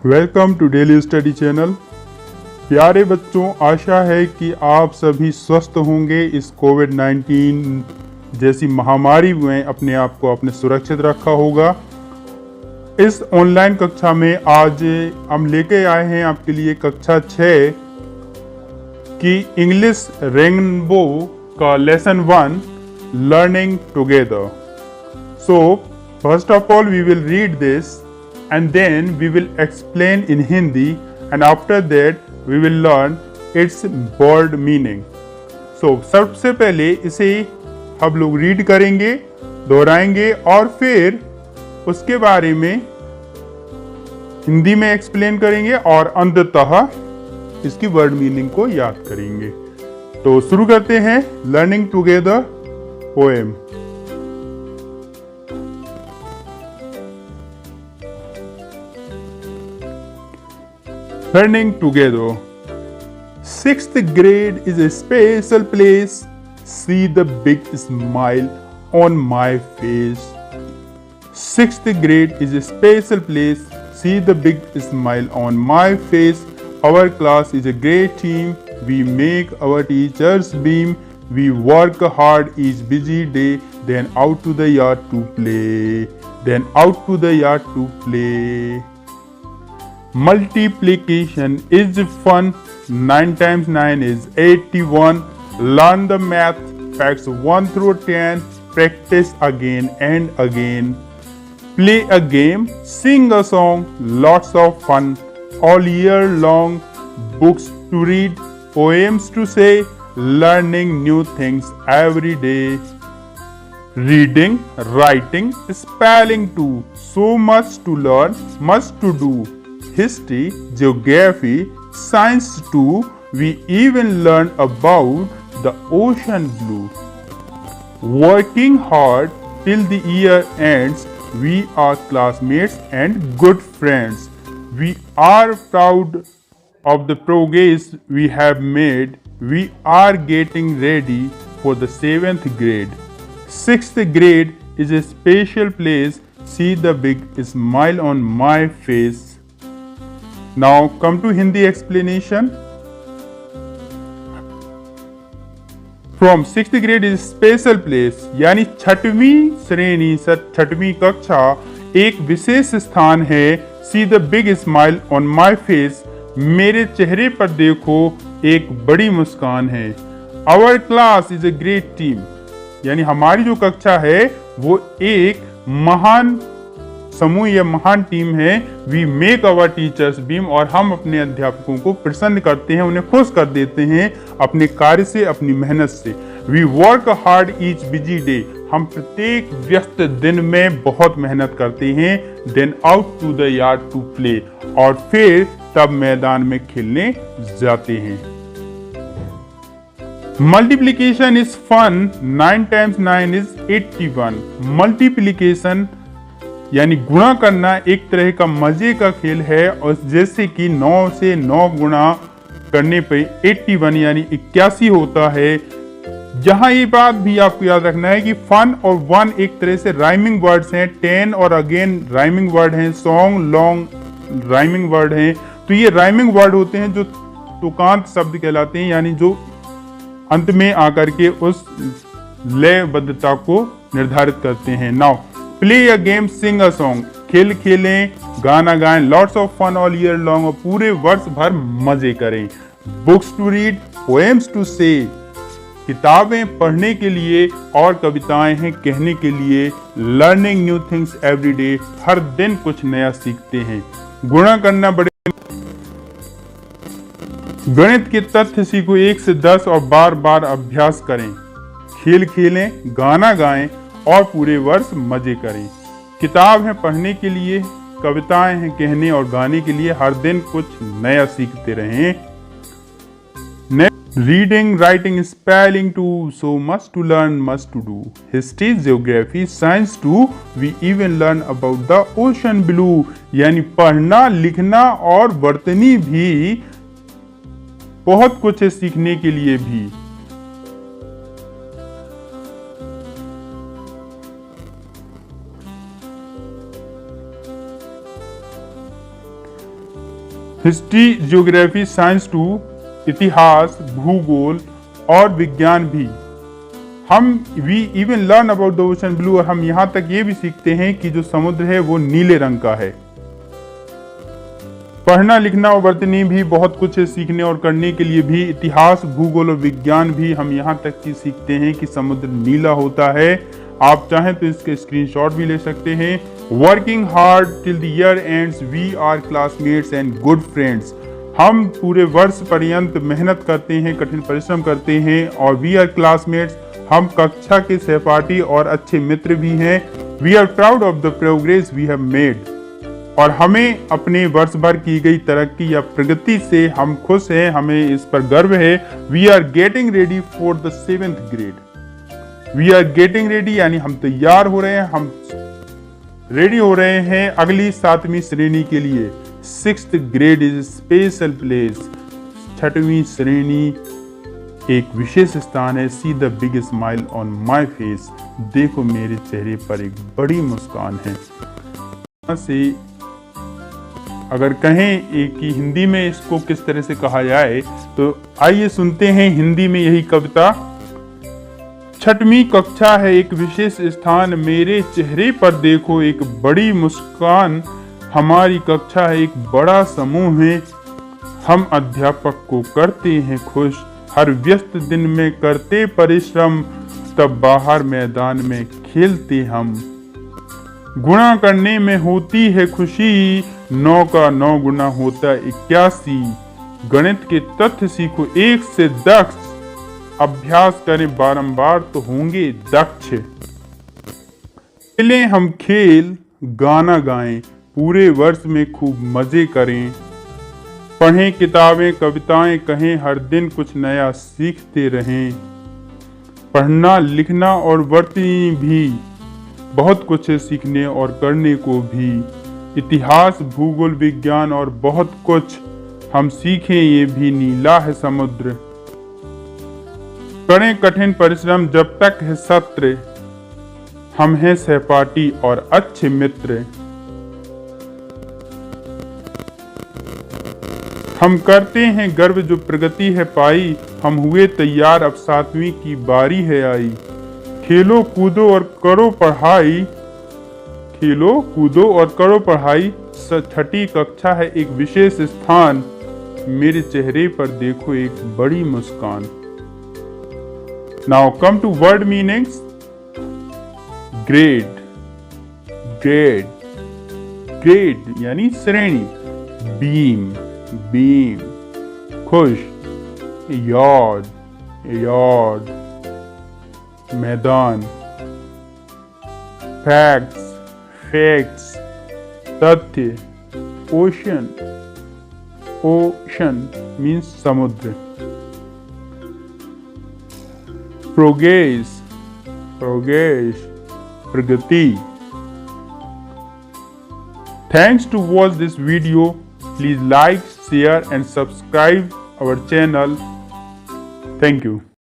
Welcome to daily study channel. प्यारे बच्चों, आशा है कि आप सभी स्वस्थ होंगे। इस कोविड-19 जैसी महामारी में अपने आप को आपने सुरक्षित रखा होगा। इस ऑनलाइन कक्षा में आज हम लेके आए हैं आपके लिए कक्षा 6 की इंग्लिश रेनबो का lesson 1 learning together. So first of all we will read this and then we will explain in Hindi, and after that we will learn its word meaning. So सबसे पहले इसे हम लोग रीड करेंगे, दोहराएंगे और फिर उसके बारे में हिंदी में एक्सप्लेन करेंगे और अंततः इसकी वर्ड मीनिंग को याद करेंगे। तो शुरू करते हैं learning together poem. Learning together. 6th grade is a special place. See the big smile on my face. 6th grade is a special place. See the big smile on my face. Our class is a great team. We make our teachers beam. We work hard each busy day. Then out to the yard to play. Then out to the yard to play. Multiplication is fun. 9 times 9 is 81. Learn the math facts 1 through 10. Practice again and again. Play a game, sing a song, lots of fun all year long. Books to read, poems to say, learning new things every day. Reading, writing, spelling too. So much to learn, much to do. History, geography, science too. We even learn about the ocean blue. Working hard till the year ends. We are classmates and good friends. We are proud of the progress we have made. We are getting ready for the 7th grade. 6th grade is a special place. See the big smile on my face. Now come to Hindi explanation. From 6th grade is special place, यानी 6वीं श्रेणी से 6वीं कक्षा एक विशेष स्थान है। See the big smile on my face. मेरे चेहरे पर देखो एक बड़ी मुस्कान है। Our class is a great team, यानी हमारी जो कक्षा है वो एक महान समूह या महान टीम है। We make our teachers beam, और हम अपने अध्यापकों को प्रसन्न करते हैं, उन्हें खुश कर देते हैं अपने कार्य से, अपनी मेहनत से। We work hard each busy day, हम प्रत्येक व्यस्त दिन में बहुत मेहनत करते हैं। Then out to the yard to play, और फिर तब मैदान में खेलने जाते हैं। Multiplication is fun. 9 times 9 is 81. Multiplication यानी गुणा करना एक तरह का मजे का खेल है, और जैसे कि 9 से 9 गुणा करने पे 81 यानी 81 होता है। यहाँ ये बात भी आपको याद रखना है कि फन और वन एक तरह से राइमिंग वर्ड्स हैं। 10 और अगेन राइमिंग वर्ड हैं। सॉन्ग, लॉन्ग राइमिंग वर्ड हैं। तो ये राइमिंग वर्ड होते हैं जो तुकांत शब्द कहलाते हैं, यानी जो अंत में आकर के उस लयबद्धता को निर्धारित करते हैं। Now play a game, sing a song, खेल खेलें, गाना गाएं, lots of fun all year long, और पूरे वर्ष भर मजे करें। Books to read, poems to say, किताबें पढ़ने के लिए और कविताएं हैं कहने के लिए। Learning new things every day, हर दिन कुछ नया सीखते हैं। गुणा करना बड़े गणित के तथ्य सीखो 1 से 10 और बार बार अभ्यास करें। खेल खेलें, गाना गाएं और पूरे वर्ष मजे करें। किताब है पढ़ने के लिए, कविताएं हैं कहने और गाने के लिए, हर दिन कुछ नया सीखते रहें। Reading, writing, spelling too, so much to learn, much to do. History, geography, science too, we even learn about the ocean blue, यानी पढ़ना, लिखना और वर्तनी भी बहुत कुछ है सीखने के लिए भी। हिस्ट्री, ज्योग्राफी, साइंस टू, इतिहास, भूगोल और विज्ञान भी। We even learn about the ocean blue, और हम यहाँ तक ये भी सीखते हैं कि जो समुद्र है वो नीले रंग का है। पढ़ना, लिखना और वर्तनी भी बहुत कुछ है सीखने और करने के लिए भी। इतिहास, भूगोल और विज्ञान भी हम यहाँ तक की सीखते हैं कि समुद्र नीला होता है। आप चाहें तो इसके स्क्रीनशॉट भी ले सकते हैं। Working hard till the year ends, we are classmates and good friends. हम पूरे वर्ष पर्यंत मेहनत करते हैं, कठिन परिश्रम करते हैं, और वी आर क्लासमेट्स, हम कक्षा के सहपाठी और अच्छे मित्र भी हैं। We are proud of the progress we have made, और हमें अपने वर्ष भर की गई तरक्की या प्रगति से हम खुश हैं, हमें इस पर गर्व है। We are getting ready for the 7th grade. We are getting ready यानी हम तैयार हो रहे हैं, हम रेडी हो रहे हैं अगली 7वीं श्रेणी के लिए। 6th grade is special place. 6वीं श्रेणी एक विशेष स्थान है। See the big smile on my face, देखो मेरे चेहरे पर एक बड़ी मुस्कान है। से अगर कहें कि हिंदी में इसको किस तरह से कहा जाए, तो आइए सुनते हैं हिंदी में यही कविता। 6वीं कक्षा है एक विशेष स्थान, मेरे चेहरे पर देखो एक बड़ी मुस्कान। हमारी कक्षा है एक बड़ा समूह है, हम अध्यापक को करते हैं खुश। हर व्यस्त दिन में करते परिश्रम, तब बाहर मैदान में खेलते हम। गुणा करने में होती है खुशी, 9 का 9 गुना होता 81। गणित के तथ्य सीखो 1 से दक्ष, अभ्यास करें बारंबार तो होंगे दक्ष। खेलें हम खेल, गाना गाएं, पूरे वर्ष में खूब मजे करें। पढ़ें किताबें, कविताएं कहें, हर दिन कुछ नया सीखते रहें। पढ़ना, लिखना और वर्तनी भी बहुत कुछ है सीखने और करने को भी। इतिहास, भूगोल, विज्ञान और बहुत कुछ हम सीखें, ये भी नीला है समुद्र। करें कठिन परिश्रम जब तक है सत्र, हम हैं सहपाठी और अच्छे मित्र। हम करते हैं गर्व जो प्रगति है पाई, हम हुए तैयार अब 7वीं की बारी है आई। खेलो कूदो और करो पढ़ाई, खेलो कूदो और करो पढ़ाई। 6ठी कक्षा है एक विशेष स्थान, मेरे चेहरे पर देखो एक बड़ी मुस्कान। Now come to word meanings. Grade, grade, grade यानी श्रेणी। बीम, बीम, खुश, यार्ड, यार्ड, मैदान। फैक्ट्स, फैक्ट्स, तथ्य। ओशन, ओशन मीन्स समुद्र। प्रोग्रेस, प्रोग्रेस, प्रगति। Thanks to watch this video. Please like, share and subscribe our channel. Thank you.